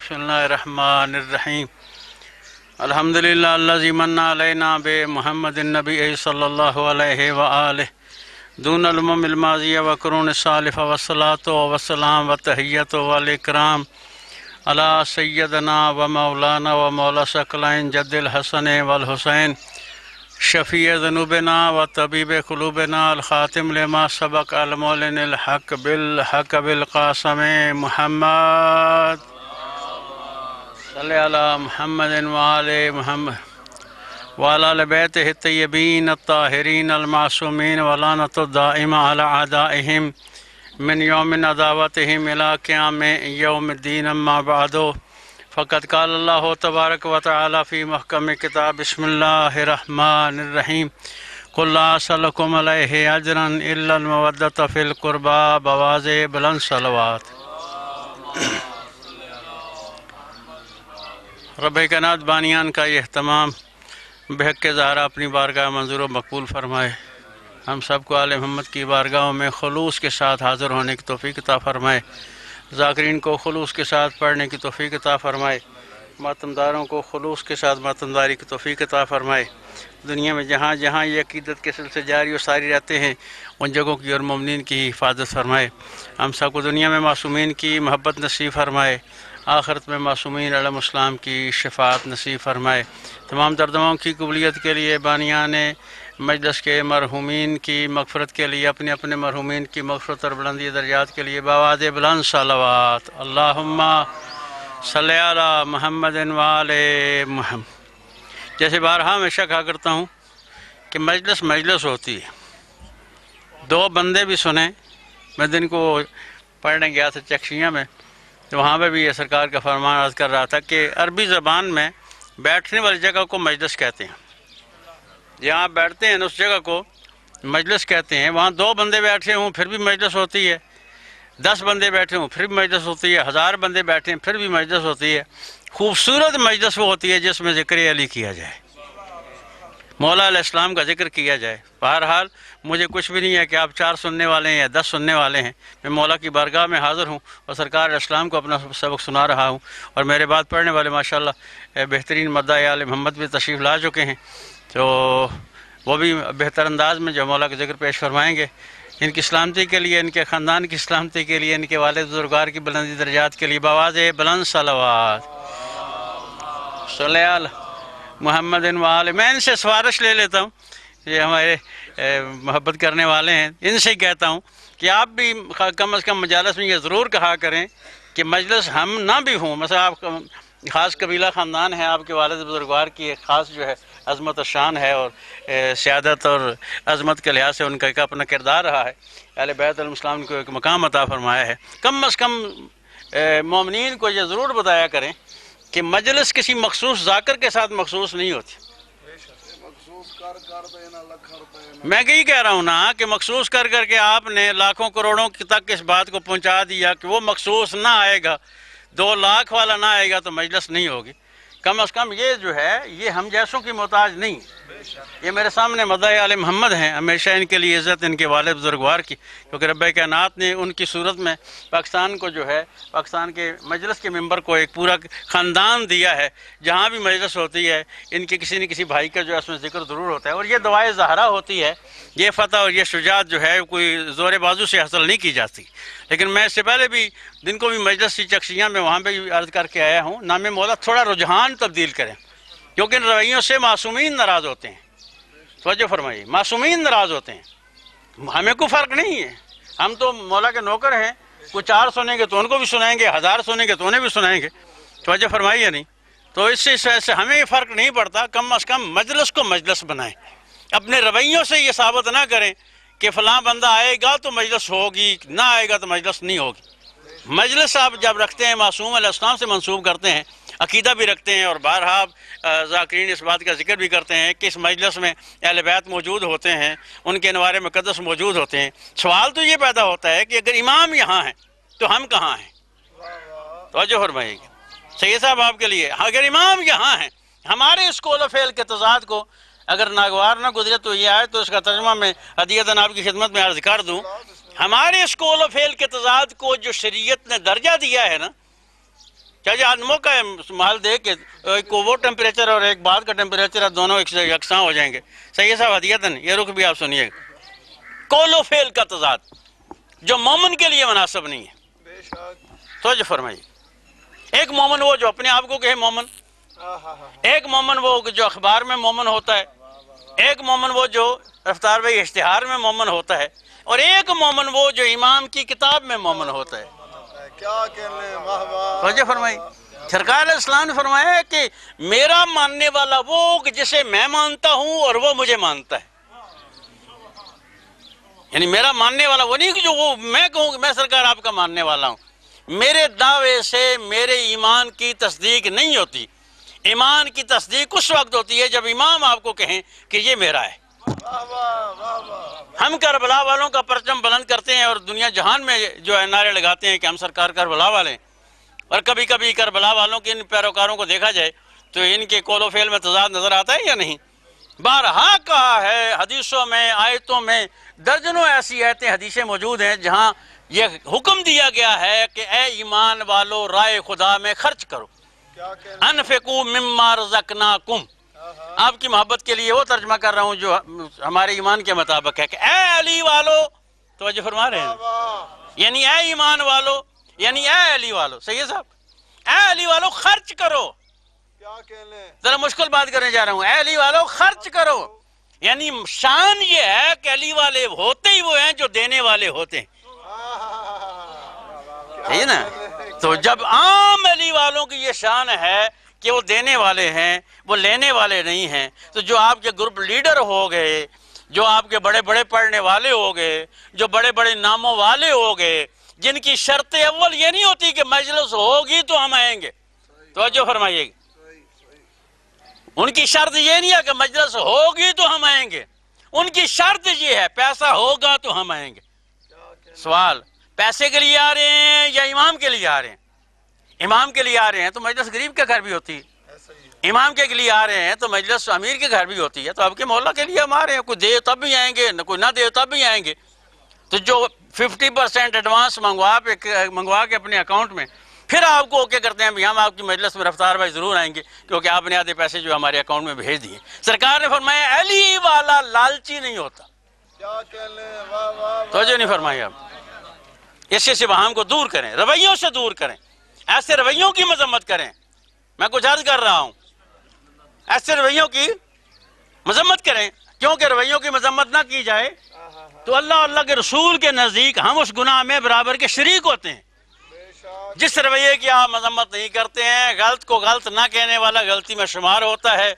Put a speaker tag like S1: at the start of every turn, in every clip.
S1: بسم اللہ الرحمن الرحیم الحمدللہ الذی من علینا بمحمد النبی صلی اللہ علیہ وآلہ دون الامم الماضیہ وقرون السالفہ والصلاة والسلام والتحیۃ والاکرام علی سیدنا و مولانا و مولا ثقلین جد الحسن والحسین شفیع ذنوبنا و طبیب قلوبنا الخاتم لما سبق المولن الحق بالحق بالقاسم محمد صلی علی محمد وآل محمد وعلی آل بیتہ الطیبین الطاہرین المعصومین ولعنۃ الدائمہ علی اعدائہم من یوم عداوتہم الی قیام یوم الدین اما بعد فقد قال اللہ تبارک و تعالی فی محکم کتاب بسم اللہ الرحمن الرحیم قل لا اسألکم علیہ اجرا الا المودۃ فی القربى بواضع بلند صلوات۔ رب کائنات بانیان کا یہ اہتمام بحق ظاہرہ اپنی بارگاہ منظور و مقبول فرمائے، ہم سب کو آل محمد کی بارگاہوں میں خلوص کے ساتھ حاضر ہونے کی توفیق عطا فرمائے، ذاکرین کو خلوص کے ساتھ پڑھنے کی توفیق عطا فرمائے، ماتمداروں کو خلوص کے ساتھ ماتمداری کی توفیق عطا فرمائے۔ دنیا میں جہاں جہاں یہ عقیدت کے سلسلے جاری و ساری رہتے ہیں ان جگہوں کی اور مومنین کی حفاظت فرمائے، ہم سب کو دنیا میں معصومین کی محبت نصیب فرمائے، آخرت میں معصومین علیہ السلام کی شفاعت نصیب فرمائے۔ تمام دردوں کی قبولیت کے لیے بانیان مجلس کے مرحومین کی مغفرت کے لیے اپنے اپنے مرحومین کی مغفرت اور بلندی درجات کے لیے بآواز بلند صلوات۔ اللہم صلی علی محمد وآل محمد۔ جیسے بارہا ہمیشہ کہا کرتا ہوں کہ مجلس ہوتی ہے، دو بندے بھی سنیں۔ میں دن کو پڑھنے گیا تھا چکشیاں میں، تو وہاں پہ بھی یہ سرکار کا فرمان عرض کر رہا تھا کہ عربی زبان میں بیٹھنے والی جگہ کو مجلس کہتے ہیں، جہاں آپ بیٹھتے ہیں اس جگہ کو مجلس کہتے ہیں۔ وہاں دو بندے بیٹھے ہوں پھر بھی مجلس ہوتی ہے، 10 بندے بیٹھے ہوں پھر بھی مجلس ہوتی ہے، 1000 بندے بیٹھے ہیں پھر بھی مجلس ہوتی ہے۔ خوبصورت مجلس وہ ہوتی ہے جس میں ذکر علی کیا جائے، مولا علیہ السلام کا ذکر کیا جائے۔ بہرحال مجھے کچھ بھی نہیں ہے کہ آپ 4 سننے والے ہیں یا 10 سننے والے ہیں، میں مولا کی بارگاہ میں حاضر ہوں اور سرکار علیہ السلام کو اپنا سبق سنا رہا ہوں، اور میرے بعد پڑھنے والے ماشاءاللہ بہترین مداح آل محمد بھی تشریف لا چکے ہیں، تو وہ بھی بہتر انداز میں جو مولا کا ذکر پیش فرمائیں گے۔ ان کی سلامتی کے لیے، ان کے خاندان کی سلامتی کے لیے، ان کے والد بزرگوار کی بلندی درجات کے لیے بآواز بلند صلوات۔ صلی علی محمد وآل۔ میں ان سے سفارش لے لیتا ہوں، یہ ہمارے محبت کرنے والے ہیں، ان سے کہتا ہوں کہ آپ بھی کم از کم مجالس میں یہ ضرور کہا کریں کہ مجلس ہم نہ بھی ہوں، مثلا آپ خاص قبیلہ خاندان ہے، آپ کے والد بزرگوار کی ایک خاص جو ہے عظمت و شان ہے، اور سیادت اور عظمت کے لحاظ سے ان کا ایک اپنا کردار رہا ہے، اہل بیت علیہ السلام کو ایک مقام عطا فرمایا ہے۔ کم از کم مومنین کو یہ ضرور بتایا کریں کہ مجلس کسی مخصوص ذاکر کے ساتھ مخصوص نہیں ہوتی۔ میں یہی کہہ رہا ہوں نا کہ مخصوص کر کر کے آپ نے لاکھوں کروڑوں تک اس بات کو پہنچا دیا کہ وہ مخصوص نہ آئے گا، 2 لاکھ والا نہ آئے گا تو مجلس نہیں ہوگی۔ کم از کم یہ جو ہے یہ ہم جیسوں کی محتاج نہیں۔ یہ میرے سامنے مداح آل محمد ہیں، ہمیشہ ان کے لیے عزت ان کے والد بزرگوار کی، کیونکہ رب کائنات نے ان کی صورت میں پاکستان کو جو ہے، پاکستان کے مجلس کے ممبر کو ایک پورا خاندان دیا ہے، جہاں بھی مجلس ہوتی ہے ان کے کسی نہ کسی بھائی کا جو ہے اس میں ذکر ضرور ہوتا ہے، اور یہ دعائے زہرا ہوتی ہے۔ یہ فتح اور یہ شجاعت جو ہے کوئی زور بازو سے حاصل نہیں کی جاتی۔ لیکن میں اس سے پہلے بھی دن کو بھی مجلس کی چکشیاں میں وہاں پہ بھی عرض کر کے آیا ہوں، نام مولا تھوڑا رجحان تبدیل کریں، کیونکہ ان رویوں سے معصومین ناراض ہوتے ہیں۔ توجہ فرمائیے، معصومین ناراض ہوتے ہیں، ہمیں کوئی فرق نہیں ہے، ہم تو مولا کے نوکر ہیں، کوئی 4 سنیں گے تو ان کو بھی سنائیں گے، 1000 سنیں گے تو انہیں بھی سنائیں گے۔ توجہ فرمائیے نہیں، تو اس سے ہمیں یہ فرق نہیں پڑتا۔ کم از کم مجلس کو مجلس بنائیں، اپنے رویوں سے یہ ثابت نہ کریں کہ فلاں بندہ آئے گا تو مجلس ہوگی، نہ آئے گا تو مجلس نہیں ہوگی۔ مجلس آپ جب رکھتے ہیں معصوم علیہ السلام سے منسوب کرتے ہیں، عقیدہ بھی رکھتے ہیں، اور بارہا ذاکرین اس بات کا ذکر بھی کرتے ہیں کہ اس مجلس میں اہل بیت موجود ہوتے ہیں، ان کے انوار مقدس موجود ہوتے ہیں۔ سوال تو یہ پیدا ہوتا ہے کہ اگر امام یہاں ہیں تو ہم کہاں ہیں؟ توجہ فرمائیے گا سید صاحب آپ کے لیے، اگر امام یہاں ہیں، ہمارے اس قول و فعل کے تضاد کو اگر ناگوار نہ گزرے تو یہ آئے تو اس کا ترجمہ میں ہدیتاً آپ کی خدمت میں عرض کر دوں۔ ہمارے اس قول و فعل کے تضاد کو جو شریعت نے درجہ دیا ہے نا، کیا جی آج موقع ہے محل دے کے ایک وہ ٹیمپریچر اور ایک بعد کا ٹیمپریچر ہے، دونوں ایک یکساں ہو جائیں گے؟ صحیح ہے صاحب ہدیتاً یہ رخ بھی آپ سنیے گا، قول و فعل کا تضاد جو مومن کے لیے مناسب نہیں ہے۔ توجہ فرمائیے، ایک مومن وہ جو اپنے آپ کو کہے مومن، ایک مومن وہ جو اخبار میں مومن ہوتا ہے، ایک مومن وہ جو رفتار بھائی اشتہار میں مومن ہوتا ہے، اور ایک مومن وہ جو امام کی کتاب میں مومن ہوتا ہے۔
S2: کیا کہنے، واہ واہ۔
S1: توجہ فرمائی، سرکار علیہ السلام نے فرمایا ہے کہ میرا ماننے والا وہ جسے میں مانتا ہوں اور وہ مجھے مانتا ہے، یعنی میرا ماننے والا وہ نہیں کہ جو وہ میں کہوں کہ میں سرکار آپ کا ماننے والا ہوں۔ میرے دعوے سے میرے ایمان کی تصدیق نہیں ہوتی، ایمان کی تصدیق اس وقت ہوتی ہے جب امام آپ کو کہیں کہ یہ میرا ہے۔
S2: واہ واہ واہ واہ۔
S1: ہم کربلا والوں کا پرچم بلند کرتے ہیں اور دنیا جہان میں جو ہے نعرے لگاتے ہیں کہ ہم سرکار کربلا والے ہیں، اور کبھی کبھی کربلا والوں کے ان پیروکاروں کو دیکھا جائے تو ان کے قول و فعل میں تضاد نظر آتا ہے یا نہیں؟ بارہا کہا ہے حدیثوں میں، آیتوں میں، درجنوں ایسی آیتیں حدیثیں موجود ہیں جہاں یہ حکم دیا گیا ہے کہ اے ایمان والو رائے خدا میں خرچ کرو،
S2: کیا کہنے،
S1: انفقوا مما رزقناکم۔ آپ کی محبت کے لیے وہ ترجمہ کر رہا ہوں جو ہمارے ایمان کے مطابق ہے کہ اے علی والو، توجہ فرما رہے ہیں، یعنی اے ایمان والو، یعنی اے علی والو، صحیح ہے صاحب، اے علی والو خرچ کرو۔
S2: کیا کہنے،
S1: ذرا مشکل بات کرنے جا رہا ہوں، اے علی والو خرچ کرو، یعنی شان یہ ہے کہ علی والے ہوتے ہی وہ ہیں جو دینے والے ہوتے ہیں، صحیح ہے نا؟ تو جب عام علی والوں کی یہ شان ہے کہ وہ دینے والے ہیں، وہ لینے والے نہیں ہیں، تو جو آپ کے گروپ لیڈر ہو گئے، جو آپ کے بڑے بڑے پڑھنے والے ہو گئے، جو بڑے بڑے ناموں والے ہو گئے، جن کی شرط اول یہ نہیں ہوتی کہ مجلس ہوگی تو ہم آئیں گے، توجہ فرمائیے گا، ان کی شرط یہ نہیں ہے کہ مجلس ہوگی تو ہم آئیں گے، ان کی شرط یہ ہے پیسہ ہوگا تو ہم آئیں گے۔ سوال، پیسے کے لیے آ رہے ہیں یا امام کے لیے آ رہے ہیں؟ امام کے لیے آ رہے ہیں تو مجلس غریب کے گھر بھی ہوتی ہے، امام کے لیے آ رہے ہیں تو مجلس امیر کے گھر بھی ہوتی ہے، تو آپ کے مولا کے لیے ہم آ رہے ہیں، کوئی دے تب بھی آئیں گے، کوئی نہ دے تب بھی آئیں گے۔ تو جو 50% ایڈوانس منگوا کے اپنے اکاؤنٹ میں پھر آپ کو اوکے کرتے ہیں بھی ہم آپ کی مجلس میں رفتار بھائی ضرور آئیں گے کیونکہ آپ نے آدھے پیسے جو ہمارے اکاؤنٹ میں بھیج دیے۔ سرکار نے فرمایا علی والا لالچی نہیں ہوتا،
S2: کیا کہنے، واہ واہ۔
S1: توجہ نہیں فرمائی آپ، اس سے وہام کو دور کریں، رویوں سے دور کریں، ایسے رویوں کی مذمت کریں۔ میں کچھ عرض کر رہا ہوں، ایسے رویوں کی مذمت کریں، کیونکہ رویوں کی مذمت نہ کی جائے تو اللہ کے رسول کے نزدیک ہم اس گناہ میں برابر کے شریک ہوتے ہیں۔ جس رویے کی آپ مذمت نہیں کرتے ہیں، غلط کو غلط نہ کہنے والا غلطی میں شمار ہوتا ہے،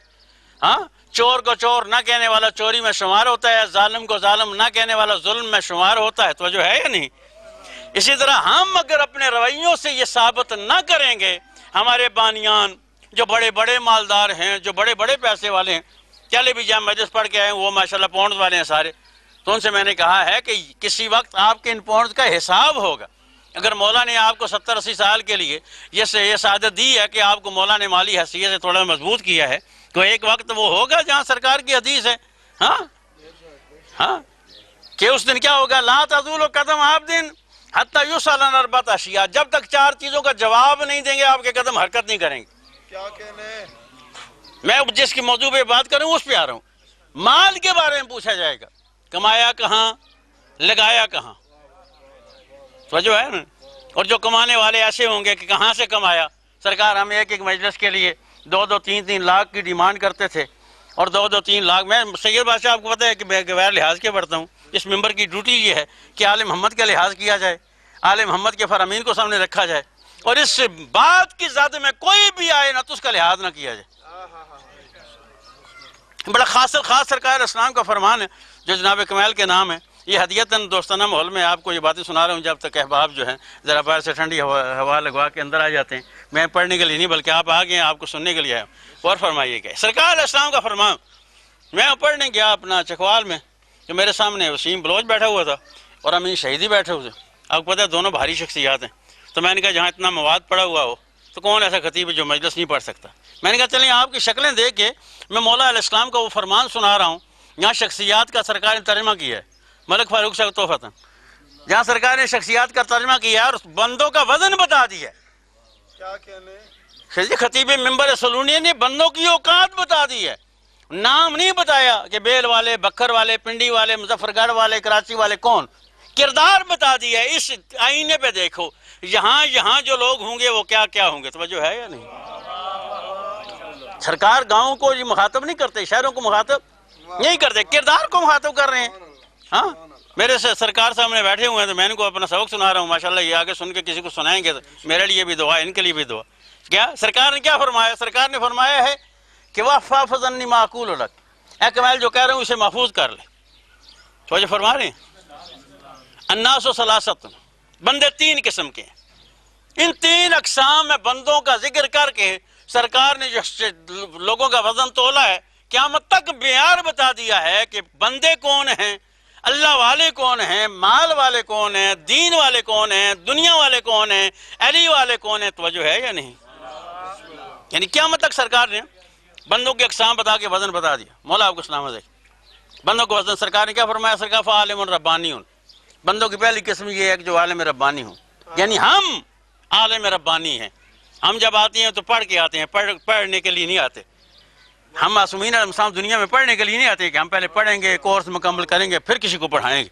S1: ہاں، چور کو چور نہ کہنے والا چوری میں شمار ہوتا ہے، ظالم کو ظالم نہ کہنے والا ظلم میں شمار ہوتا ہے، توجہ ہے یا نہیں؟ اسی طرح ہم اگر اپنے رویوں سے یہ ثابت نہ کریں گے، ہمارے بانیان جو بڑے بڑے مالدار ہیں، جو بڑے بڑے پیسے والے ہیں، چلے بھی جائیں مجلس پڑھ کے آئے وہ ماشاءاللہ پاؤنڈز والے ہیں سارے، تو ان سے میں نے کہا ہے کہ کسی وقت آپ کے ان پاؤنڈز کا حساب ہوگا۔ اگر مولا نے آپ کو 70-80 سال کے لیے یہ سعادت دی ہے کہ آپ کو مولا نے مالی حیثیت سے تھوڑا مضبوط کیا ہے، تو ایک وقت وہ ہوگا جہاں سرکار کی حدیث ہے، ہاں، کہ اس دن کیا ہوگا، لا تزول قدم عبد حتی یسأل عن 4 اشیاء، جب تک 4 چیزوں کا جواب نہیں دیں گے آپ کے قدم حرکت نہیں کریں گے۔
S2: کیا کہنے،
S1: میں جس کی موضوع پہ بات کروں اس پہ آ رہا ہوں، مال کے بارے میں پوچھا جائے گا، کمایا کہاں، لگایا کہاں، سمجھو ہے نا؟ اور جو کمانے والے ایسے ہوں گے کہ کہاں سے کمایا۔ سرکار ہم ایک مجلس کے لیے 2-3 لاکھ کی ڈیمانڈ کرتے تھے، اور 2-3 لاکھ، میں سید بادشاہ آپ کو پتہ ہے کہ میں غیر لحاظ کے پڑھتا ہوں، اس ممبر کی ڈیوٹی یہ ہے کہ آل محمد کا لحاظ کیا جائے، آل محمد کے فرامین کو سامنے رکھا جائے، اور اس بات کی ذات میں کوئی بھی آئے نہ تو اس کا لحاظ نہ کیا جائے۔ بڑا خاص سرکار اسلام کا فرمان ہے جو جناب کمال کے نام ہے، یہ ہدیتاً دوستانہ ماحول میں آپ کو یہ باتیں سنا رہا ہوں، جب تک احباب جو ہیں ذرا باہر سے ٹھنڈی ہوا لگوا کے اندر آ جاتے ہیں، میں پڑھنے کے لیے نہیں بلکہ آپ آ گئے ہیں، آپ کو سننے کے لیے آیا ہوں، اور فرمائیے گا سرکار اسلام کا فرمان۔ میں پڑھنے گیا اپنا چکوال میں، کہ میرے سامنے وسیم بلوچ بیٹھا ہوا تھا اور امین شہیدی بیٹھے ہوئے، آپ کو پتہ ہے دونوں بھاری شخصیات ہیں، تو میں نے کہا جہاں اتنا مواد پڑا ہوا ہو تو کون ایسا خطیب ہے جو مجلس نہیں پڑھ سکتا؟ میں نے کہا چلیں آپ کی شکلیں دیکھ کے میں مولا علیہ السلام کا وہ فرمان سنا رہا ہوں، یہاں شخصیات کا سرکار نے ترجمہ کیا ہے، ملک فاروق صاحب توفتاً، جہاں سرکار نے شخصیات کا ترجمہ کیا ہے اور بندوں کا وزن بتا دیا ہے،
S2: کیا کہنے
S1: خطیب ممبر سلونی نے بندوں کی اوقات بتا دی ہے، نام نہیں بتایا کہ بیل والے، بکر والے، پنڈی والے، مظفر گڑھ والے، کراچی والے کون، کردار بتا دیا ہے۔ اس آئینے پہ دیکھو یہاں جو لوگ ہوں گے وہ کیا کیا ہوں گے، توجہ ہے یا نہیں؟ سرکار گاؤں کو یہ مخاطب نہیں کرتے، شہروں کو مخاطب نہیں کرتے، کردار کو مخاطب کر رہے ہیں۔ ہاں میرے سرکار سامنے بیٹھے ہوئے ہیں تو میں ان کو اپنا سبق سنا رہا ہوں، ماشاءاللہ یہ آگے سن کے کسی کو سنائیں گے تو میرے لیے بھی دعا، ان کے لیے بھی دعا۔ کیا سرکار نے کیا فرمایا؟ سرکار نے فرمایا ہے کہ وَحْفَظْ عَنِّي مَا أَقُولُ لَكَ، اے کمال جو کہہ رہا ہوں اسے محفوظ کر لے۔ تو جو فرما رہے ہیں الناس ثلاثۃ، بندے تین قسم کے ہیں، ان تین اقسام میں بندوں کا ذکر کر کے سرکار نے جو لوگوں کا وزن تولا ہے، قیامت تک معیار بتا دیا ہے کہ بندے کون ہیں، اللہ والے کون ہیں، مال والے کون ہیں، دین والے کون ہیں، دنیا والے کون ہیں، علی والے کون ہیں، توجہ ہے یا نہیں؟ یعنی قیامت تک سرکار نے بندوں کے اقسام بتا کے وزن بتا دیا۔ مولا آپ کو سلامت ہے، بندوں کو وزن سرکار نے کیا فرمایا؟ سرکار فعالم ربانی ہوں، بندوں کی پہلی قسم یہ ہے کہ جو عالم ربانی ہوں، یعنی ہم عالم ربانی ہیں۔ ہم جب آتے ہیں تو پڑھ کے آتے ہیں، پڑھنے کے لیے نہیں آتے۔ ہم معصومین علیہ السلام دنیا میں پڑھنے کے لیے نہیں آتے کہ ہم پہلے پڑھیں گے، کورس مکمل کریں گے، پھر کسی کو پڑھائیں گے۔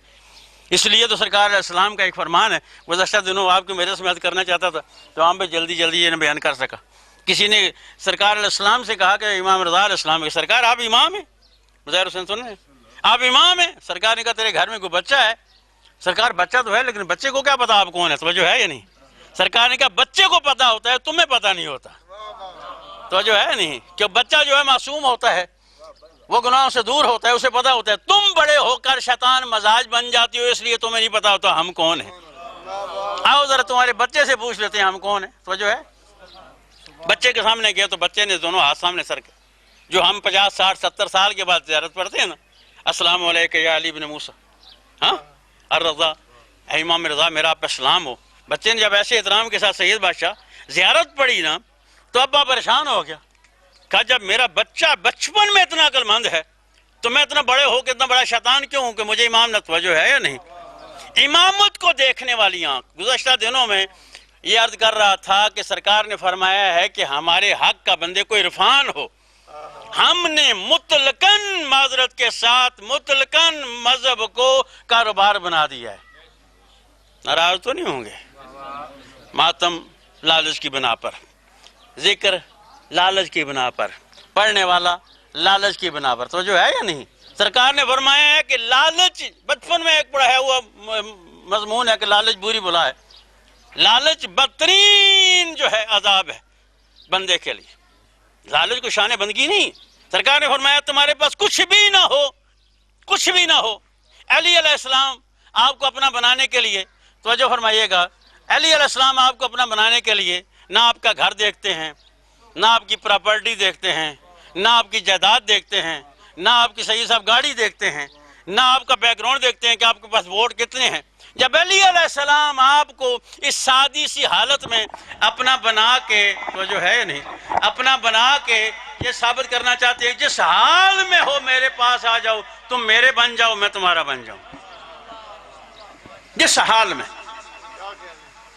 S1: اس لیے تو سرکار علیہ السلام کا ایک فرمان ہے، گزشتہ دنوں آپ کو میرے سے عرض کرنا چاہتا تھا تو ہم پہ جلدی یہ نہ بیان کر سکا۔ کسی نے سرکار علیہ السلام سے کہا کہ امام رضا علیہ السلام کہ سرکار آپ امام ہیں، مظاہر حسین سن رہے ہیں، آپ امام ہیں۔ سرکار نے کہا تیرے گھر میں کوئی بچہ ہے؟ سرکار بچہ تو ہے لیکن بچے کو کیا پتا آپ کون ہے، توجہ ہے یا نہیں؟ سرکار نے کہا بچے کو پتا ہوتا ہے، تمہیں پتا نہیں ہوتا، توجہ ہے نہیں؟ کہ بچہ جو ہے معصوم ہوتا ہے، وہ گناہوں سے دور ہوتا ہے، اسے پتا ہوتا ہے۔ تم بڑے ہو کر شیطان مزاج بن جاتی ہو، اس لیے تمہیں نہیں پتا ہوتا ہم کون ہیں۔ آؤ ذرا تمہارے بچے سے پوچھ لیتے ہیں ہم کون ہیں، توجہ ہے؟ بچے کے سامنے گئے تو بچے نے دونوں ہاتھ سامنے سر کے، جو ہم 50 60 70 سال کے بعد زیارت پڑھتے ہیں نا، السلام علیکم یا علی بن موسیٰ، ہاں الرضا، اے امام رضا میرا آپ پہ سلام ہو۔ بچے نے جب ایسے احترام کے ساتھ سید بادشاہ زیارت پڑھی نا تو ابا پریشان ہو گیا، کہا جب میرا بچہ بچپن میں اتنا عقل مند ہے تو میں اتنا بڑے ہو کے اتنا بڑا شیطان کیوں ہوں کہ مجھے امام نہ، توجہ ہے یا نہیں؟ امامت کو دیکھنے والی آنکھ۔ گزشتہ دنوں میں یہ عرض کر رہا تھا کہ سرکار نے فرمایا ہے کہ ہمارے حق کا بندے کو عرفان ہو، ہم نے مطلقاً معذرت کے ساتھ مطلقاً مذہب کو کاروبار بنا دیا ہے۔ ناراض تو نہیں ہوں گے؟ ماتم لالچ کی بنا پر، ذکر لالچ کی بنا پر، پڑھنے والا لالچ کی بنا پر، تو جو ہے یا نہیں؟ سرکار نے فرمایا ہے کہ لالچ بچپن میں ایک پڑھایا ہوا مضمون ہے کہ لالچ بری بلا ہے، لالچ بدترین جو ہے عذاب ہے بندے کے لیے۔ لالچ کو شان بندگی نہیں، سرکار نے فرمایا تمہارے پاس کچھ بھی نہ ہو، کچھ بھی نہ ہو، علی علیہ السلام آپ کو اپنا بنانے کے لیے، توجہ فرمائیے گا، علی علیہ السلام آپ کو اپنا بنانے کے لیے نہ آپ کا گھر دیکھتے ہیں، نہ آپ کی پراپرٹی دیکھتے ہیں، نہ آپ کی جائیداد دیکھتے ہیں، نہ آپ کی سید صاحب گاڑی دیکھتے ہیں، نہ آپ کا بیک گراؤنڈ دیکھتے ہیں کہ آپ کے پاس ووٹ کتنے ہیں۔ جب علی علیہ السلام آپ کو اس سادی سی حالت میں اپنا بنا کے، تو جو ہے نہیں، اپنا بنا کے یہ ثابت کرنا چاہتے ہیں جس حال میں ہو میرے پاس آ جاؤ، تم میرے بن جاؤ میں تمہارا بن جاؤں، جس حال میں،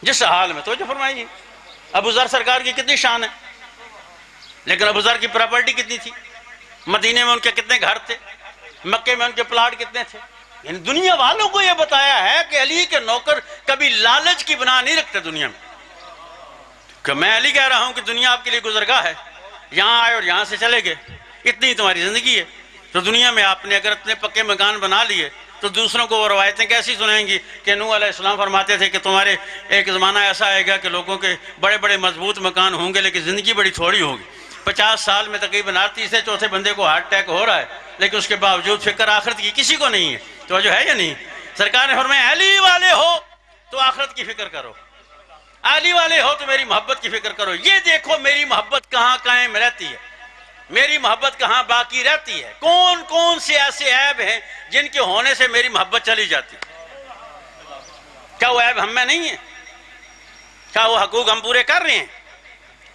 S1: جس حال میں۔ تو جو فرمائیے ابو ذر سرکار کی کتنی شان ہے، لیکن ابو ذر کی پراپرٹی کتنی تھی، مدینے میں ان کے کتنے گھر تھے، مکے میں ان کے پلاٹ کتنے تھے۔ یعنی دنیا والوں کو یہ بتایا ہے کہ علی کے نوکر کبھی لالچ کی بنا نہیں رکھتے دنیا میں، کہ میں علی کہہ رہا ہوں کہ دنیا آپ کے لیے گزرگاہ ہے، یہاں آئے اور یہاں سے چلے گئے، اتنی تمہاری زندگی ہے۔ تو دنیا میں آپ نے اگر اتنے پکے مکان بنا لیے تو دوسروں کو وہ روایتیں کیسی سنائیں گی کہ نوح علیہ السلام فرماتے تھے کہ تمہارے ایک زمانہ ایسا آئے گا کہ لوگوں کے بڑے بڑے مضبوط مکان ہوں گے لیکن زندگی بڑی تھوڑی ہوگی۔ 50 سال میں تقریباً ہر تیسرے چوتھے بندے کو ہارٹ اٹیک ہو رہا ہے، لیکن اس کے باوجود فکر آخرت کی کسی کو نہیں ہے، تو جو ہے یا نہیں؟ سرکار نے فرمایا علی والے ہو تو آخرت کی فکر کرو، علی والے ہو تو میری محبت کی فکر کرو، یہ دیکھو میری محبت کہاں قائم رہتی ہے، میری محبت کہاں باقی رہتی ہے، کون کون سے ایسے عیب ہیں جن کے ہونے سے میری محبت چلی جاتی ہے۔ کیا وہ عیب ہم میں نہیں ہے؟ کیا وہ حقوق ہم پورے کر رہے ہیں؟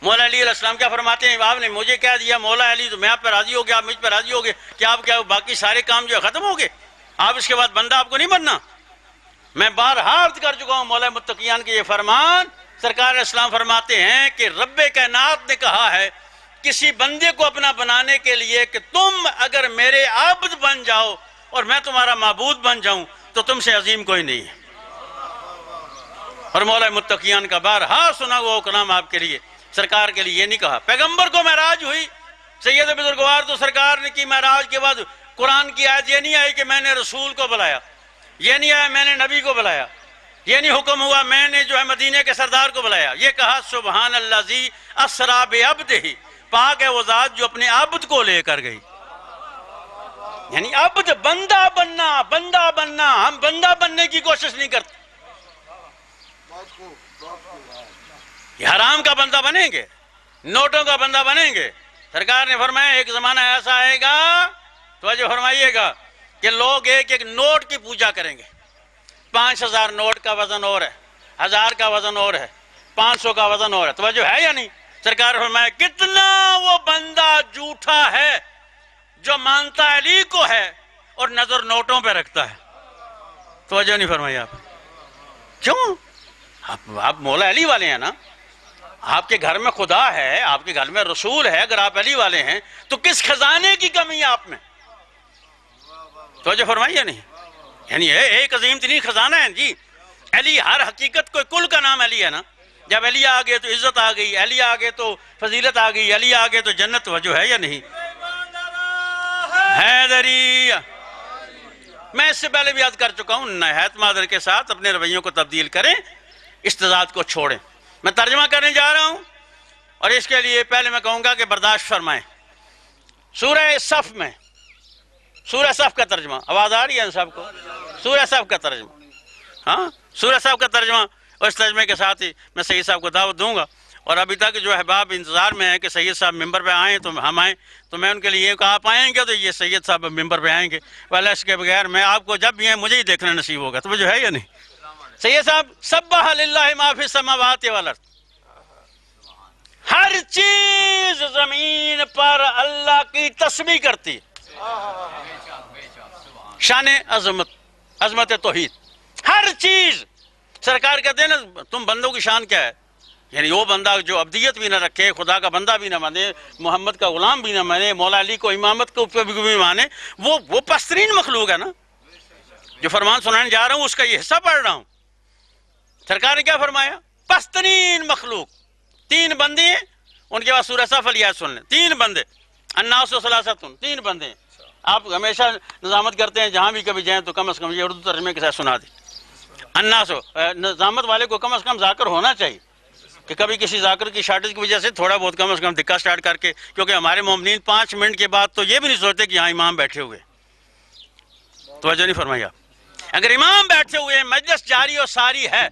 S1: مولا علی علیہ السلام کیا فرماتے ہیں، آپ نے مجھے کہہ دیا مولا علی تو میں آپ پہ راضی ہو گیا، آپ مجھ پہ راضی ہو گئے، کیا آپ کیا باقی سارے کام جو ہے ختم ہو گئے، آپ اس کے بعد بندہ آپ کو نہیں بننا؟ میں بارہا عرض کر چکا ہوں مولا متقیان کے یہ فرمان سرکار اسلام فرماتے ہیں کہ رب کائنات نے کہا ہے کسی بندے کو اپنا بنانے کے لیے کہ تم اگر میرے عبد بن جاؤ اور میں تمہارا معبود بن جاؤں تو تم سے عظیم کوئی نہیں ہے۔ اور مولا متقیان کا بارہا سنا ہوا کلام آپ کے لیے، سرکار کے لیے یہ نہیں کہا۔ پیغمبر کو معراج ہوئی، سید بزرگوار تو سرکار نے کی معراج کے بعد قرآن کی آیت یہ نہیں آئی کہ میں نے رسول کو بلایا، یہ نہیں آیا میں نے نبی کو بلایا، یہ نہیں حکم ہوا میں نے جو ہے مدینے کے سردار کو بلایا، یہ کہا سبحان الذی اسری بعبدہ، پاک ہے وہ ذات جو اپنے عبد کو لے کر گئی۔ یعنی عبد، بندہ بننا، بندہ بننا، ہم بندہ بننے کی کوشش نہیں کرتے۔ یہ حرام کا بندہ بنیں گے، نوٹوں کا بندہ بنیں گے۔ سرکار نے فرمایا ایک زمانہ ایسا آئے گا، توجہ فرمائیے گا، کہ لوگ ایک ایک نوٹ کی پوجا کریں گے۔ 5000 نوٹ کا وزن اور ہے، 1000 کا وزن اور ہے، 500 کا وزن اور ہے، توجہ ہے یا نہیں؟ سرکار فرمایا کتنا وہ بندہ جھوٹا ہے جو مانتا علی کو ہے اور نظر نوٹوں پہ رکھتا ہے۔ توجہ نہیں فرمائی آپ؟ کیوں؟ آپ مولا علی والے ہیں نا، آپ کے گھر میں خدا ہے، آپ کے گھر میں رسول ہے، اگر آپ علی والے ہیں تو کس خزانے کی کمی ہے آپ میں؟ توجہ فرمائیے نہیں؟ یعنی ایک عظیم ترین خزانہ ہے جی علی، ہر حقیقت کوئی کل کا نام علی ہے نا۔ جب علی آ گئے تو عزت آ گئی، علی آ گئے تو فضیلت آ گئی، علی آ گئے تو جنت، توجہ ہے یا نہیں؟ حیدری، میں اس سے پہلے بھی عرض کر چکا ہوں، نہایت معذر کے ساتھ اپنے رویوں کو تبدیل کریں، استضاد کو چھوڑیں۔ میں ترجمہ کرنے جا رہا ہوں اور اس کے لیے پہلے میں کہوں گا کہ برداشت فرمائیں۔ سورہ صف میں، سورہ صف کا ترجمہ آواز آ رہی ہے صاحب کو؟ سورہ صف کا ترجمہ، ہاں سورہ صف کا ترجمہ، اور اس ترجمے کے ساتھ ہی میں سید صاحب کو دعوت دوں گا۔ اور ابھی تک جو احباب انتظار میں ہیں کہ سید صاحب ممبر پہ آئیں تو ہم آئیں، تو میں ان کے لیے کہا آپ آئیں گے تو یہ سید صاحب ممبر پہ آئیں گے، ولی اس کے بغیر میں آپ کو جب بھی ہیں مجھے ہی دیکھنا نصیب ہوگا، تو جو ہے یا نہیں؟ سید صاحب سبح للہ ما فی السماوات والارض، ہر چیز زمین پر اللہ کی تسبیح کرتی، شان عظمت، عظمت توحید، ہر چیز۔ سرکار کہتے ہیں نا تم بندوں کی شان کیا ہے؟ یعنی وہ بندہ جو ابدیت بھی نہ رکھے، خدا کا بندہ بھی نہ مانے، محمد کا غلام بھی نہ مانے، مولا علی کو امامت کو بھی مانے، وہ پسترین مخلوق ہے نا۔ جو فرمان سنانے جا رہا ہوں اس کا یہ حصہ پڑھ رہا ہوں۔ سرکار نے کیا فرمایا؟ پسترین مخلوق، 3 بندے ہیں، ان کے بعد سورہ صف والی آیت سن لیں، 3 بندے، الناس ثلاثۃ، 3 بندے ہیں۔ آپ ہمیشہ نظامت کرتے ہیں جہاں بھی کبھی جائیں تو کم از کم یہ اردو ترجمے کے ساتھ سنا دیں۔ الناس، نظامت والے کو کم از کم ذاکر ہونا چاہیے کہ کبھی کسی ذاکر کی شارٹیج کی وجہ سے تھوڑا بہت کم از کم دکا سٹارٹ کر کے، کیونکہ ہمارے مومنین 5 منٹ کے بعد تو یہ بھی نہیں سوچتے کہ یہاں امام بیٹھے ہوئے۔ توجہ نہیں فرمائی آپ؟ اگر امام بیٹھے ہوئے ہیں، مجلس جاری اور ساری ہے،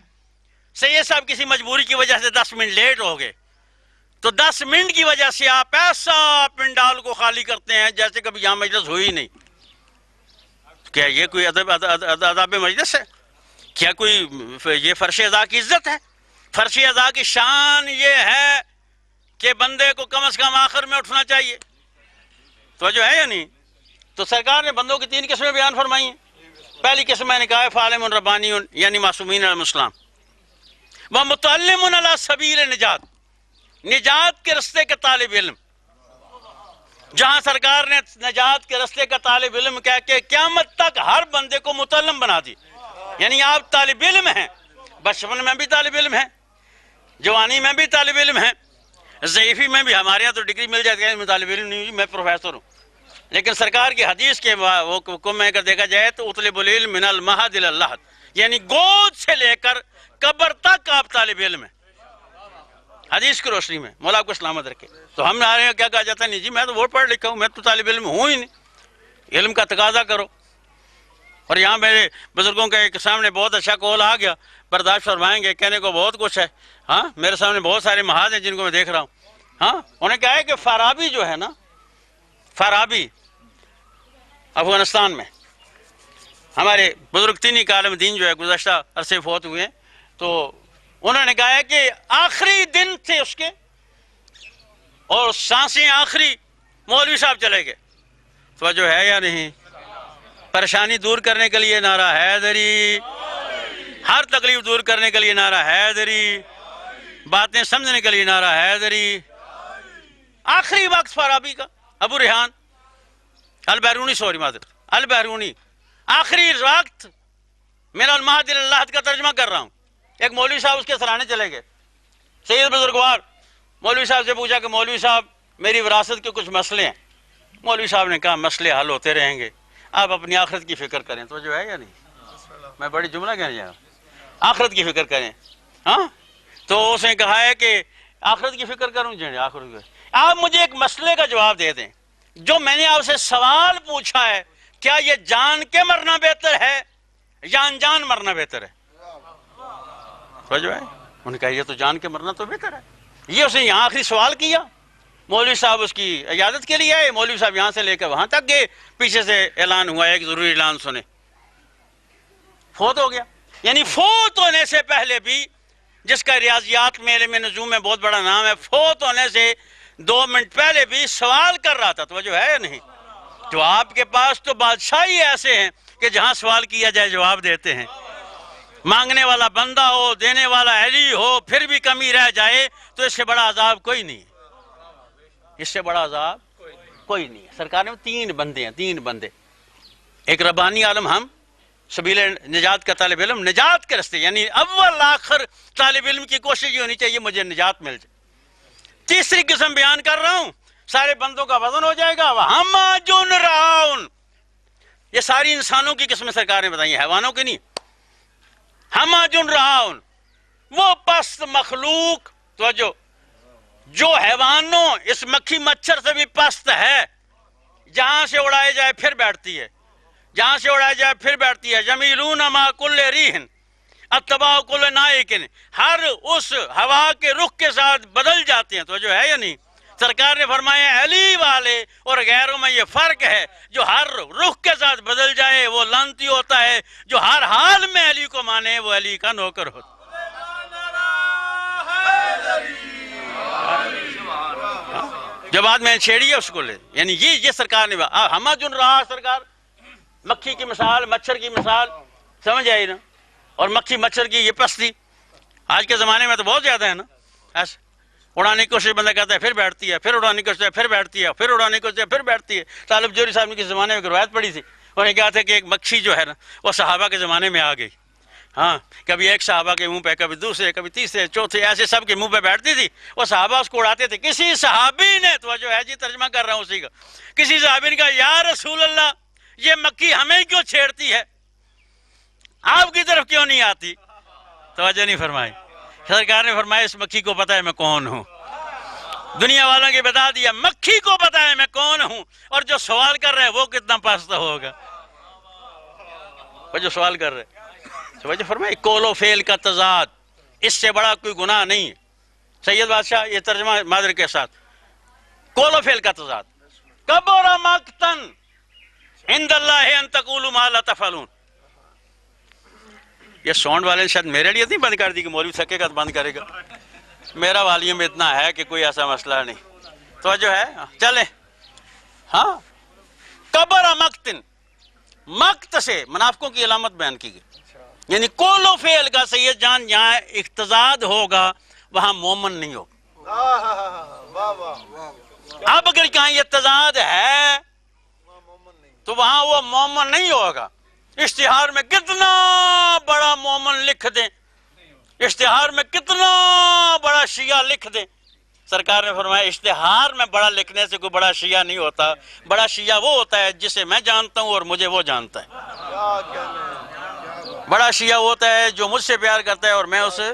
S1: سید صاحب کسی مجبوری کی وجہ سے 10 منٹ لیٹ ہو گئے تو 10 منٹ کی وجہ سے آپ ایسا پنڈال کو خالی کرتے ہیں جیسے کبھی یہاں مجلس ہوئی نہیں۔ کیا یہ کوئی ادب مجلس ہے؟ کیا کوئی یہ فرش اذا کی عزت ہے؟ فرش اذا کی شان یہ ہے کہ بندے کو کم از کم آخر میں اٹھنا چاہیے، تو جو ہے یا نہیں؟ تو سرکار نے بندوں کی 3 قسمیں بیان فرمائی ہیں۔ پہلی قسم میں نے کہا ہے فعالم ربانی، یعنی معصومین علیہ السلام، ومتعلم علی سبیل نجات، نجات کے رستے کے طالب علم۔ جہاں سرکار نے نجات کے رستے کا طالب علم کہہ کے قیامت تک ہر بندے کو متعلم بنا دی، یعنی آپ طالب علم ہیں، بچپن میں بھی طالب علم ہیں، جوانی میں بھی طالب علم ہیں، ضعیفی میں بھی۔ ہمارے یہاں تو ڈگری مل جاتی ہے، میں طالب علم نہیں ہوں، میں پروفیسر ہوں، لیکن سرکار کی حدیث کے وہ حکم میں اگر دیکھا جائے تو اطلب العلم من المہد الی اللحد، یعنی گود سے لے کر قبر تک آپ طالب علم ہیں، حدیث کی روشنی میں، مولا آپ کو سلامت رکھے۔ تو ہم ہمارے یہاں کیا کہا جاتا ہے؟ نہیں جی میں تو وہ پڑھ لکھا ہوں، میں تو طالب علم ہوں ہی نہیں، علم کا تقاضا کرو۔ اور یہاں میرے بزرگوں کے ایک سامنے بہت اچھا قول آ گیا، برداشت فرمائیں گے، کہنے کو بہت کچھ ہے، ہاں میرے سامنے بہت سارے محاذ ہیں جن کو میں دیکھ رہا ہوں۔ ہاں انہوں نے کہا ہے کہ فارابی جو ہے نا، فارابی افغانستان میں ہمارے بزرگ تینی کا عالم دین جو ہے گزشتہ عرصے فوت ہوئے ہیں، تو انہوں نے کہا ہے کہ آخری دن تھے اس کے اور سانسیں آخری، مولوی صاحب چلے گئے، تو جو ہے یا نہیں؟ پریشانی دور کرنے کے لیے نعرہ حیدری، ہر تکلیف دور کرنے کے لیے نعرہ حیدری، باتیں سمجھنے کے لیے نعرہ حیدری. آخری وقت فارابی کا، ابو ریحان البیرونی، البیرونی، آخری وقت میرا المہد اللہ کا ترجمہ کر رہا ہوں. ایک مولوی صاحب اس کے سرانے چلے گئے. سید بزرگوار مولوی صاحب سے پوچھا کہ مولوی صاحب میری وراثت کے کچھ مسئلے ہیں. مولوی صاحب نے کہا مسئلے حل ہوتے رہیں گے، آپ اپنی آخرت کی فکر کریں. تو جو ہے یا نہیں، میں بڑی جملہ کہنے جا رہا ہوں، آخرت کی فکر کریں. ہاں تو اس نے کہا ہے کہ آخرت کی فکر کروں جی آخرت کی. آپ مجھے ایک مسئلے کا جواب دے دیں. جو میں نے آپ سے سوال پوچھا ہے، کیا یہ جان کے مرنا بہتر ہے یا انجان مرنا بہتر ہے؟ سمجھ میں؟ انہوں نے کہا یہ تو جان کے مرنا تو بہتر ہے. یہ اس نے یہاں آخری سوال کیا. مولوی صاحب اس کی عیادت کے لیے آئے. مولوی صاحب یہاں سے لے کر وہاں تک گئے. پیچھے سے اعلان ہوا، ایک ضروری اعلان سنے. فوت ہو گیا. یعنی فوت ہونے سے پہلے بھی، جس کا ریاضیات میں علم نجوم میں بہت بڑا نام ہے، فوت ہونے سے 2 منٹ پہلے بھی سوال کر رہا تھا. توجہ ہے یا نہیں؟ تو آپ کے پاس تو بادشاہی ایسے ہیں کہ جہاں سوال کیا جائے جواب دیتے ہیں. مانگنے والا بندہ ہو، دینے والا علی ہو، پھر بھی کمی رہ جائے تو اس سے بڑا عذاب کوئی نہیں. اس سے بڑا عذاب کوئی نہیں. سرکار نے 3 بندے ہیں، 3 بندے. ایک ربانی عالم، ہم سبیل نجات کا طالب علم، نجات کے رستے، یعنی اول آخر طالب علم کی کوشش یہ ہونی چاہیے مجھے نجات مل جائے. تیسری قسم بیان کر رہا ہوں، سارے بندوں کا وزن ہو جائے گا. ہماجن راؤن، یہ ساری انسانوں کی قسمیں سرکار نے بتائی ہیں، حیوانوں کی نہیں. ہماجن راؤن، وہ پست مخلوق توجہ جو حیوانوں، اس مکھی مچھر سے بھی پست ہے. جہاں سے اڑائے جائے پھر بیٹھتی ہے، جہاں سے اڑائے جائے پھر بیٹھتی ہے. جمیلون ما کل ریحن اتباع کل نائکن، ہر اس ہوا کے رخ کے ساتھ بدل جاتے ہیں. تو جو ہے یا نہیں؟ سرکار نے فرمایا علی والے اور غیروں میں یہ فرق ہے، جو ہر رخ کے ساتھ بدل جائے وہ لعنتی ہوتا ہے، جو ہر حال میں علی کو مانے وہ علی کا نوکر ہوتا ہے. جو بات میں نے چھیڑی ہے اس کو لے، یعنی یہ سرکار نے ہما جن رہا. سرکار مکھی کی مثال، مچھر کی مثال سمجھ آئی نا؟ اور مکھی مچھر کی یہ پستی آج کے زمانے میں تو بہت زیادہ ہے نا. ایسا اڑانے کی کوشش بندہ کرتا ہے پھر بیٹھتی ہے، پھر اڑانے کی کوشش پھر بیٹھتی ہے، پھر اڑانے کی کوشش پھر بیٹھتی ہے. طالب جوہری صاحب نے کس زمانے میں ایک روایت پڑھی تھی، انہوں نے کہا تھا کہ ایک مکھی جو ہے نا وہ صحابہ کے زمانے میں آ گئی. ہاں کبھی ایک صحابہ کے منہ پہ، کبھی دوسرے، کبھی تیسرے، چوتھے، ایسے سب کے منہ پہ بیٹھتی تھی. وہ صحابہ اس کو اڑاتے تھے. کسی صحابی نے، تو جو ہے جی ترجمہ کر رہا ہوں اسی کا، کسی صحابی نے کہا یا رسول اللہ یہ مکھی ہمیں کیوں چھیڑتی ہے، آپ کی طرف کیوں نہیں آتی؟ توجہ نہیں فرمائی. سرکار نے فرمایا اس مکھی کو پتا ہے میں کون ہوں. دنیا والوں کے بتا دیا مکھی کو پتا ہے میں کون ہوں. اور جو سوال کر رہے وہ کتنا پست ہوگا، وہ جو سوال کر رہے. توجہ فرمائی. کول و فعل کا تضاد، اس سے بڑا کوئی گناہ نہیں ہے. سید بادشاہ یہ ترجمہ مادر کے ساتھ، کول و فعل کا تضاد. کبر مقتن عند اللہ ان تقولوا ما لا تفعلون. یہ ساؤنڈ والے نے شاید میرے لیے نہیں بند کر دی کہ مولوی تھکے گا تو بند کرے گا. میرا والیوم اتنا ہے کہ کوئی ایسا مسئلہ نہیں. تو جو ہے چلیں. ہاں کبر مقتن، مقت سے منافقوں کی علامت بیان کی گئی. یعنی کول و فعل کا سید جان جہاں اقتضاد ہوگا وہاں مومن نہیں ہوگا. اب اگر کہاں یہ تضاد ہے تو وہاں وہ مومن نہیں ہوگا. اشتہار میں کتنا بڑا مومن لکھ دیں، اشتہار میں کتنا بڑا شیعہ لکھ دیں، سرکار نے فرمایا اشتہار میں بڑا لکھنے سے کوئی بڑا شیعہ نہیں ہوتا. بڑا شیعہ وہ ہوتا ہے جسے میں جانتا ہوں اور مجھے وہ جانتا ہے. بڑا شیعہ ہوتا ہے جو مجھ سے پیار کرتا ہے اور میں اسے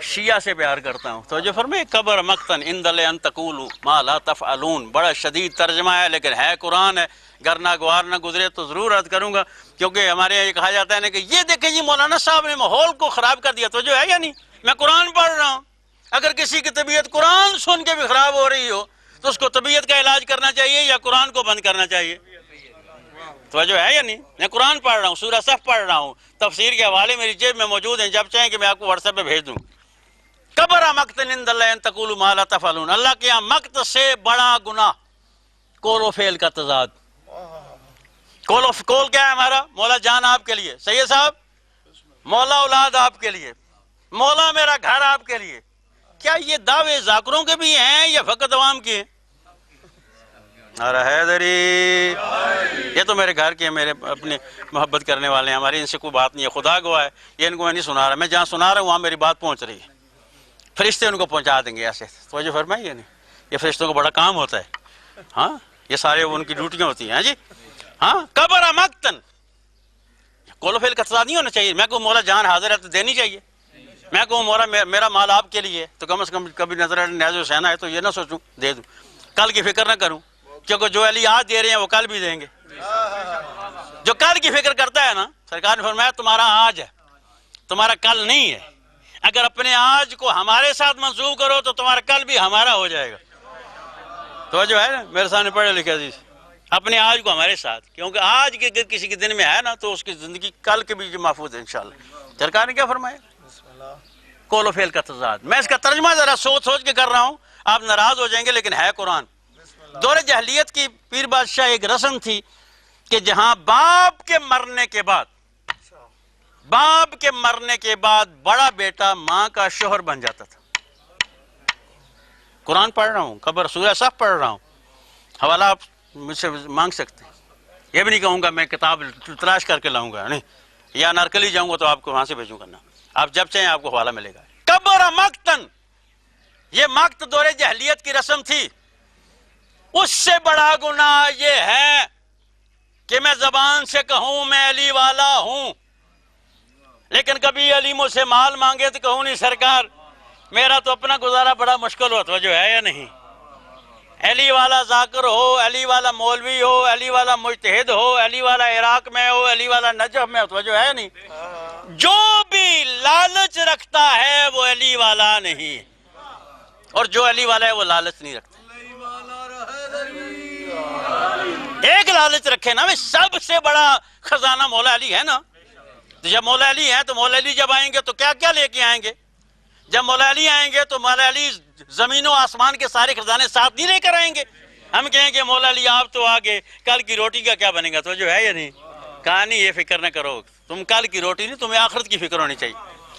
S1: شیعہ سے پیار کرتا ہوں. تو جو فرمائے کبر مقتن عند اللہ ان تقولوا ما لا تفعلون. بڑا شدید ترجمہ ہے لیکن ہے قرآن ہے. گر ناگوار نہ گزرے تو ضرور عرض کروں گا، کیونکہ ہمارے یہاں یہ کہا جاتا ہے نا کہ یہ دیکھیں جی مولانا صاحب نے ماحول کو خراب کر دیا. تو جو ہے یا نہیں، میں قرآن پڑھ رہا ہوں. اگر کسی کی طبیعت قرآن سن کے بھی خراب ہو رہی ہو تو اس کو طبیعت کا علاج کرنا چاہیے یا قرآن کو بند کرنا چاہیے؟ تو جو ہے یا نہیں، میں قرآن پڑھ رہا ہوں، سورہ صف پڑھ رہا ہوں، تفسیر کے حوالے میری جیب میں موجود ہیں، جب چاہیں کہ میں آپ کو واٹس ایپ پہ بھیج دوں. کبر مقتن عند اللہ ان تقولوا ما لا تفعلون. اللہ کے یہاں مقت سے بڑا گناہ کول و فعل کا تضاد. کول کیا ہے ہمارا؟ مولا جان آپ کے لیے، سید صاحب مولا اولاد آپ کے لیے، مولا میرا گھر آپ کے لیے، کیا یہ دعوے ذاکروں کے بھی ہیں یا فقط عوام کے ہیں؟ ارے حیدری، یہ تو میرے گھر کے ہیں، میرے اپنے محبت کرنے والے ہیں، ہماری ان سے کوئی بات نہیں ہے، خدا گواہ ہے، یہ ان کو میں نہیں سنا رہا، میں جہاں سنا رہا ہوں وہاں میری بات پہنچ رہی ہے، فرشتے ان کو پہنچا دیں گے ایسے، توجہ فرمائیے نہیں، یہ فرشتوں کو بڑا کام ہوتا ہے، ہاں یہ سارے ان کی ڈیوٹیاں ہوتی ہیں جی، ہاں کبر مقتن، قول و فعل کا تضاد نہیں ہونا چاہیے، میں کہوں مولا جان حاضر ہے تو دینی چاہیے، میں کہوں مولا میرا مال آپ کے لیے تو کم از کم کبھی نظر نیاز حسین آئے تو یہ نہ سوچوں دے دوں، کل کی فکر نہ کروں، کیونکہ جو علی آج دے رہے ہیں وہ کل بھی دیں گے، جو کل کی فکر کرتا ہے نا، سرکار نے فرمایا تمہارا آج ہے، تمہارا کل نہیں ہے، اگر اپنے آج کو ہمارے ساتھ منسوب کرو تو تمہارا کل بھی ہمارا ہو جائے گا، تو جو ہے نا میرے سامنے پڑھے لکھے عزیز، اپنے آج کو ہمارے ساتھ، کیونکہ آج کے کسی کے دن میں ہے نا تو اس کی زندگی کل کے بھی محفوظ ہے انشاءاللہ۔ سرکار نے کیا فرمایا؟ قول و فعل کا تضاد، میں اس کا ترجمہ ذرا سوچ کے کر رہا ہوں، آپ ناراض ہو جائیں گے لیکن ہے قرآن۔ دور جاہلیت کی پیر بادشاہ ایک رسم تھی کہ جہاں باپ کے مرنے کے بعد بڑا بیٹا ماں کا شوہر بن جاتا تھا۔ قرآن پڑھ رہا ہوں، خبر سورہ صف پڑھ رہا ہوں، حوالہ آپ مجھ سے مانگ سکتے ہیں، یہ بھی نہیں کہوں گا میں کتاب تلاش کر کے لاؤں گا، نہیں، یا نارکلی جاؤں گا تو آپ کو وہاں سے بھیجوں گا، نا آپ جب چاہیں آپ کو حوالہ ملے گا۔ کبر مقتن، یہ مقت دور جاہلیت کی رسم تھی، اس سے بڑا گناہ یہ ہے کہ میں زبان سے کہوں میں علی والا ہوں، لیکن کبھی علی مجھ سے مال مانگے تو کہوں نہیں سرکار میرا تو اپنا گزارا بڑا مشکل ہوتا ہے، جو ہے یا نہیں؟ علی والا ذاکر ہو، علی والا مولوی ہو، علی والا مجتہد ہو، علی والا عراق میں ہو، علی والا نجف میں ہو، تو جو ہے نہیں؟ جو بھی لالچ رکھتا ہے وہ علی والا نہیں، اور جو علی والا ہے وہ لالچ نہیں رکھتا۔ ایک لالچ رکھے نا، سب سے بڑا خزانہ مولا علی ہے نا، تو جب مولا علی ہیں تو مولا علی جب آئیں گے تو کیا کیا لے کے آئیں گے؟ جب مولا علی آئیں گے تو مولا علی زمین و آسمان کے سارے خزانے ساتھ نہیں لے کر آئیں گے، ہم کہیں گے مولا علی آپ تو آگے کل کی روٹی کا کیا بنے گا، تو جو ہے یا نہیں؟ کہا نہیں یہ فکر نہ کرو، تم کل کی روٹی نہیں، تمہیں آخرت کی فکر ہونی چاہیے،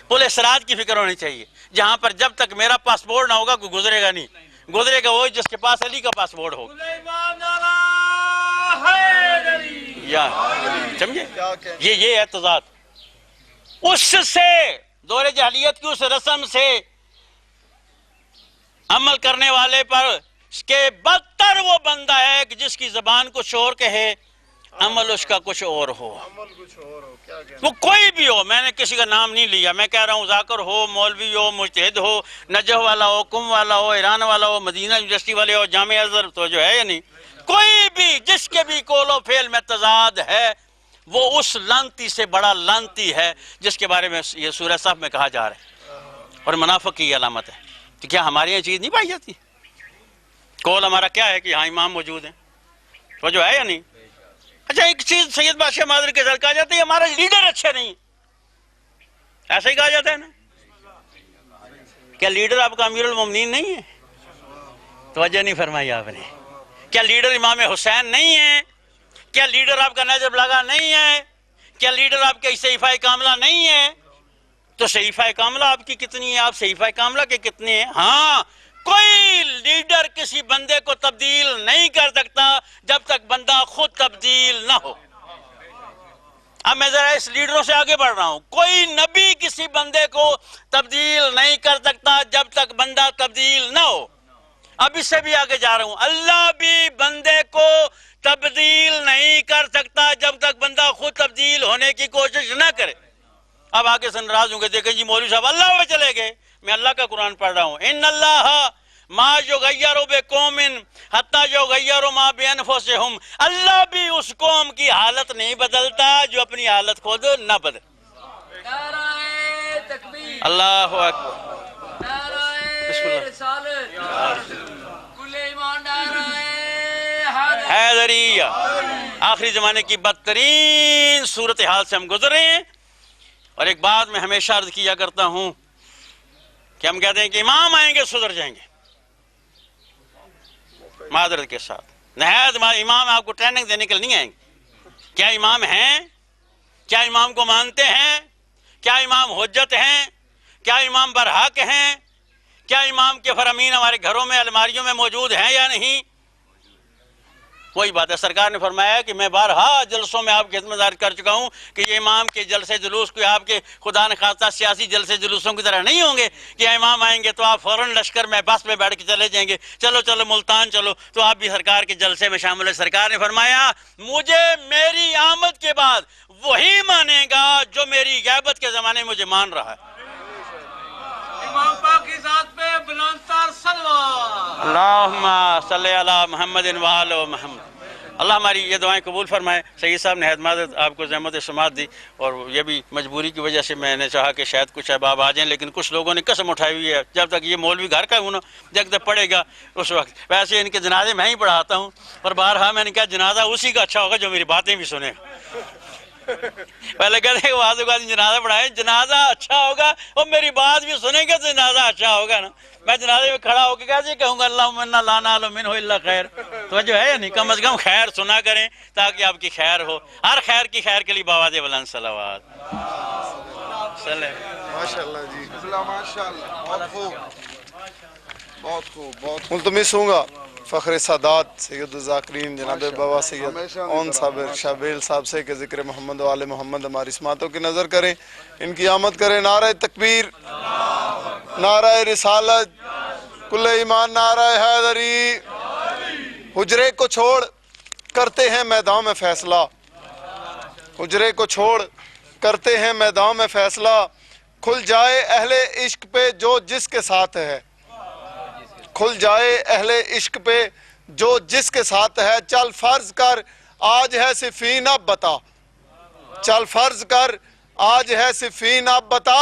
S1: پل صراط کی فکر ہونی چاہیے، جہاں پر جب تک میرا پاسپورٹ نہ ہوگا کوئی گزرے گا نہیں، گزرے گا وہی جس کے پاس علی کا پاسپورٹ ہوگا، یا سمجھے؟ یہ ہے تضاد۔ اس سے دور جاہلیت کی اس رسم سے عمل کرنے والے پر اس کے بدتر وہ بندہ ہے کہ جس کی زبان کچھ اور کہے عمل اس کا کچھ اور ہو، وہ کوئی بھی ہو، میں نے کسی کا نام نہیں لیا، میں کہہ رہا ہوں ذاکر ہو، مولوی ہو، مجتہد ہو، نجف والا ہو، قم والا ہو، ایران والا ہو، مدینہ یونیورسٹی والے ہو، جامعہ ازہر، تو جو ہے یا نہیں؟ کوئی بھی جس کے بھی قول و فعل میں تضاد ہے وہ اس لانتی سے بڑا لانتی ہے جس کے بارے میں یہ سورہ صف میں کہا جا رہا ہے، اور منافق کی علامت ہے۔ تو کیا ہمارے یہاں چیز نہیں پائی جاتی؟ قول ہمارا کیا ہے کہ یہاں امام موجود ہیں، تو جو ہے یا نہیں؟ اچھا ایک چیز سید بادشاہ مادر کے ساتھ کہا جاتا ہے ہمارا لیڈر اچھے نہیں، ایسا ہی کہا جاتا ہے نا؟ کیا لیڈر آپ کا امیر المومنین نہیں ہے؟ توجہ نہیں فرمائی آپ نے؟ کیا لیڈر امام حسین نہیں ہے؟ کیا لیڈر آپ کا نجف لگا نہیں ہے؟ کیا لیڈر آپ کا صحیفہ کاملہ نہیں ہے؟ تو صحیفہ کاملہ آپ کی کتنی ہے؟ آپ صحیفہ کاملہ کے کتنے ہیں؟ ہاں، کوئی لیڈر کسی بندے کو تبدیل نہیں کر سکتا جب تک بندہ خود تبدیل نہ ہو۔ اب میں ذرا اس لیڈروں سے آگے بڑھ رہا ہوں، کوئی نبی کسی بندے کو تبدیل نہیں کر سکتا جب تک بندہ تبدیل نہ ہو۔ اب اس سے بھی آگے جا رہا ہوں، اللہ بھی بندے کو تبدیل نہیں کر سکتا جب تک بندہ خود تبدیل ہونے کی کوشش نہ کرے۔ اب آگے سے ناراض ہوں گے، دیکھیں جی مولوی صاحب اللہ میں چلے گئے، میں اللہ کا قرآن پڑھ رہا ہوں، ان اللہ ما یغیر بقوم حتی یغیر ما بانفسہم، اللہ بھی اس قوم کی حالت نہیں بدلتا جو اپنی حالت خود نہ بدلے۔
S3: نعرہ تکبیر،
S1: اللہ اکبر، بسم
S3: نعرہ
S1: اللہ۔
S3: رسالت، کل ایمان، نعرہ حیدر۔
S1: حیدریہ، آخری زمانے کی بدترین صورتحال سے ہم گزر رہے ہیں، اور ایک بات میں ہمیشہ عرض کیا کرتا ہوں کہ ہم کہتے ہیں کہ امام آئیں گے سدھر جائیں گے، معذرت کے ساتھ نہایت امام آپ کو ٹریننگ دینے کے لیے نہیں آئیں گے۔ کیا امام ہیں؟ کیا امام کو مانتے ہیں؟ کیا امام حجت ہیں؟ کیا امام برحق ہیں؟ کیا امام کے فرامین ہمارے گھروں میں الماریوں میں موجود ہیں یا نہیں؟ وہی بات ہے، سرکار نے فرمایا کہ میں بارہا جلسوں میں آپ کی خدمت عرض کر چکا ہوں کہ یہ امام کے جلسے جلوس کوئی آپ کے خدا نخواستہ سیاسی جلسے جلوسوں کی طرح نہیں ہوں گے کہ امام آئیں گے تو آپ فوراً لشکر میں بس میں بیٹھ کے چلے جائیں گے، چلو چلو ملتان چلو، تو آپ بھی سرکار کے جلسے میں شامل ہے۔ سرکار نے فرمایا مجھے میری آمد کے بعد وہی مانے گا جو میری غیبت کے زمانے میں مجھے مان رہا ہے۔
S3: امام پاک کی ذات پہ بلند تر صلوات۔
S1: اللہم صلی علی محمد وآل محمد۔ اللہ ہماری یہ دعائیں قبول فرمائے۔ سید صاحب نے ہدایت آپ کو زحمت سماعت دی، اور یہ بھی مجبوری کی وجہ سے میں نے چاہا کہ شاید کچھ احباب آ جائیں، لیکن کچھ لوگوں نے قسم اٹھائی ہوئی ہے جب تک یہ مولوی گھر کا ہوں نا، جب تک پڑھے گا اس وقت۔ ویسے ان کے جنازے میں ہی پڑھاتا ہوں، پر بارہا میں نے کہا جنازہ اسی کا اچھا ہوگا جو میری باتیں بھی سنے گا۔ پہلے کہتے ہیں کہ بعض اوقات جنازہ پڑھائے، جنازہ اچھا ہوگا اور میری بات بھی سنیں گے تو جنازہ اچھا ہوگا نا۔ میں جنازے میں کھڑا ہو کے کیسے کہوں گا اللہم انا لا نعلم منہ الا خیر، تو جو ہے نہیں، کم از کم خیر سنا کریں تاکہ آپ کی خیر ہو۔ ہر خیر کی خیر کے لیے بآواز بلند صلوات۔
S2: ماشاءاللہ جی، ماشاءاللہ، بہت خوب، بہت خوب، بہت ملتمس ہوں گا فخر سادات سید الذاکرین جناب بابا سید اون صابر شابیل صاحب سے کہ ذکر محمد و آل محمد ہماری سماعتوں کی نظر کریں، ان کی آمد کریں۔ نعرہ تکبیر، نعرہ رسالت، کل ایمان، نعرہ حیدری۔ حجرے کو چھوڑ کرتے ہیں میدان میں فیصلہ، حجرے کو چھوڑ کرتے ہیں میدان میں فیصلہ، کھل جائے اہل عشق پہ جو جس کے ساتھ ہے، کھل جائے اہل عشق پہ جو جس کے ساتھ ہے، چل فرض کر آج ہے صفین اب بتا، چل فرض کر آج ہے صفین اب بتا،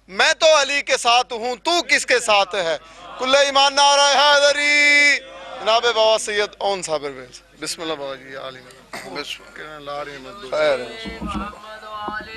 S2: میں تو علی کے ساتھ ہوں تو کس کے ساتھ ہے، کل ایمان نعرہ حیدری۔ جناب بابا سید اون صابر بسم اللہ بابا جی عالم بسم اللہ خیر۔
S3: محمد و آل